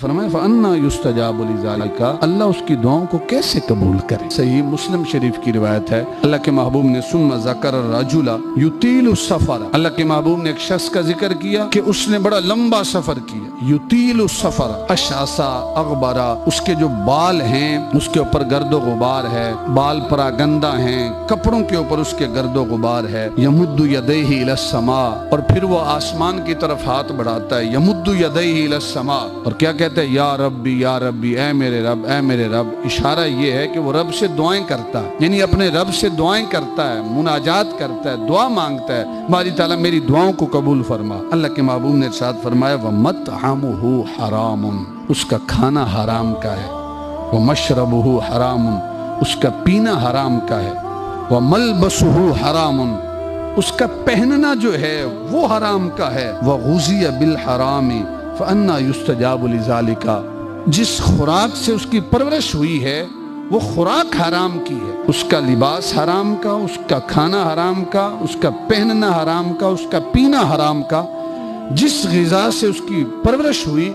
فرمایا فَأَنَّا يُسْتَجَابُ لِذَلِكَ، اللہ اس کی دعاؤں کو کیسے قبول کرے۔ صحیح مسلم شریف کی روایت ہے، اللہ کے محبوب نے ثُمَّ ذَكَرَ الرَّجُلَ يُطِيلُ السَّفَرَ، اللہ کے محبوب نے ایک شخص کا ذکر کیا کہ اس نے بڑا لمبا سفر کیا۔ يُطِيلُ السَّفَرَ أَشْعَثَ أَغْبَرَ، اس کے جو بال ہیں اس کے اوپر گرد و غبار ہے، بال پراگندہ ہیں، کپڑوں کے اوپر اس کے گرد و غبار ہے۔ يَمُدُّ يَدَيْهِ إِلَى السَّمَاءِ، اور پھر وہ آسمان کی طرف ہاتھ بڑھاتا ہے۔ يَمُدُّ يَدَيْهِ إِلَى السَّمَاءِ، اور کیا کہتا ہے؟ یا ربی یا ربی، اے میرے رب اے میرے رب۔ اشارہ یہ ہے کہ وہ رب سے دعائیں کرتا ہے، یعنی اپنے رب سے دعائیں کرتا ہے، مناجات کرتا ہے، دعا مانگتا ہے، باری تعالیٰ میری دعاؤں کو قبول فرما۔ اللہ کے محبوب نے ارشاد فرمایا وَمَطْعَمُهُ حَرَامٌ، اس کا کھانا حرام کا ہے، وَمَشْرَبُهُ حَرَامٌ، اس کا پینا حرام کا ہے، وَمَلْبَسُهُ حَرَامٌ، اس کا پہننا جو ہے وہ حرام کا ہے، وَغُذِيَ بِالْحَرَامِ فَأَنَّا يُسْتَجَابُ لِذَلِكَ، جس خوراک سے اس کی پرورش ہوئی ہے وہ خوراک حرام کی ہے، اس کا لباس حرام کا، اس کا کھانا حرام کا، اس کا پہننا حرام کا، اس کا پینا حرام کا، جس غذا سے اس کی پرورش ہوئی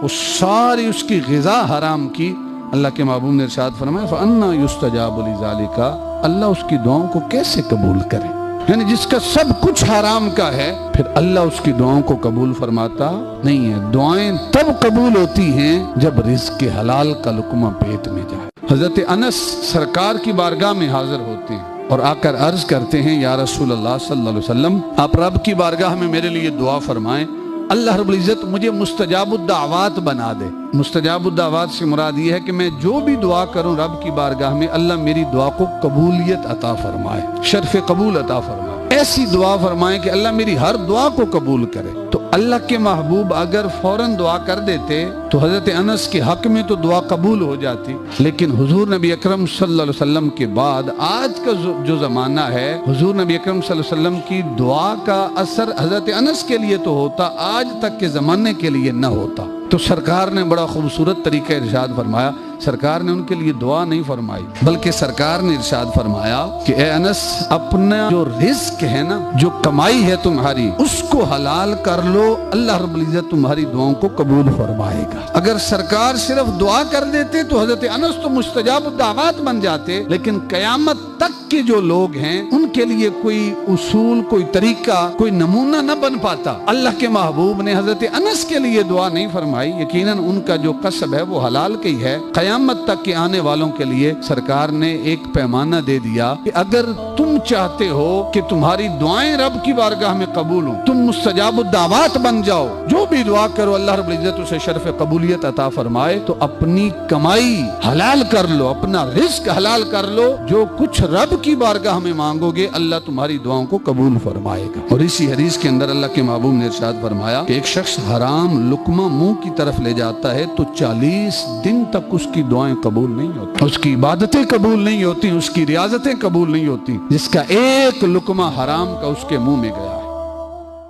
وہ ساری اس کی غذا حرام کی۔ اللہ کے محبوب نے ارشاد فرمایا فَأَنَّا يُسْتَجَابُ لِذَلِكَ، اللہ اس کی دعاؤں کو کیسے قبول کرے؟ یعنی جس کا سب کچھ حرام کا ہے پھر اللہ اس کی دعاؤں کو قبول فرماتا نہیں ہے۔ دعائیں تب قبول ہوتی ہیں جب رزق حلال کا لقمہ پیٹ میں جائے۔ حضرت انس سرکار کی بارگاہ میں حاضر ہوتے ہیں اور آ کر عرض کرتے ہیں یا رسول اللہ صلی اللہ علیہ وسلم، آپ رب کی بارگاہ میں میرے لیے دعا فرمائیں، اللہ رب العزت مجھے مستجاب الدعوات بنا دے۔ مستجاب الدعوات سے مراد یہ ہے کہ میں جو بھی دعا کروں رب کی بارگاہ میں اللہ میری دعا کو قبولیت عطا فرمائے، شرف قبول عطا فرمائے، ایسی دعا فرمائے کہ اللہ میری ہر دعا کو قبول کرے۔ تو اللہ کے محبوب اگر فوراً دعا کر دیتے تو حضرت انس کے حق میں تو دعا قبول ہو جاتی، لیکن حضور نبی اکرم صلی اللہ علیہ وسلم کے بعد آج کا جو زمانہ ہے، حضور نبی اکرم صلی اللہ علیہ وسلم کی دعا کا اثر حضرت انس کے لیے تو ہوتا، آج تک کے زمانے کے لیے نہ ہوتا۔ تو سرکار نے بڑا خوبصورت طریقہ ارشاد فرمایا، سرکار نے ان کے لیے دعا نہیں فرمائی بلکہ سرکار نے ارشاد فرمایا کہ اے انس، اپنا جو رزق ہے نا، جو کمائی ہے تمہاری، اس کو حلال کر لو، اللہ رب العزت تمہاری دعاؤں کو قبول فرمائے گا۔ اگر سرکار صرف دعا کر دیتے تو حضرت انس تو مستجاب الدعوات بن جاتے، لیکن قیامت تک کے جو لوگ ہیں ان کے لیے کوئی اصول، کوئی طریقہ، کوئی نمونہ نہ بن پاتا۔ اللہ کے محبوب نے حضرت انس کے لیے دعا نہیں فرمائی، یقیناً ان کا جو کسب ہے وہ حلال کا ہی ہے۔ قیامت تک کے آنے والوں کے لیے سرکار نے ایک پیمانہ دے دیا کہ اگر تم چاہتے ہو کہ تمہاری دعائیں رب کی بارگاہ میں قبول ہوں، تم مستجاب الدعوات بن جاؤ، جو بھی دعا کرو اللہ رب العزت اسے شرف قبولیت عطا فرمائے، تو اپنی کمائی حلال کر لو، اپنا رزق حلال کر لو، جو کچھ رب کی بارگاہ میں مانگو گے اللہ تمہاری دعاؤں کو قبول فرمائے گا۔ اور اسی حدیث کے اندر اللہ کے محبوب نے ارشاد فرمایا کہ ایک شخص حرام لقمہ منہ کی طرف لے جاتا ہے تو 40 دن تک اس کی دعائیں قبول نہیں ہوتی، اس کی عبادتیں قبول نہیں ہوتی، اس کی ریاضتیں قبول نہیں ہوتی، جس کا ایک لقمہ حرام کا اس کے منہ میں گیا۔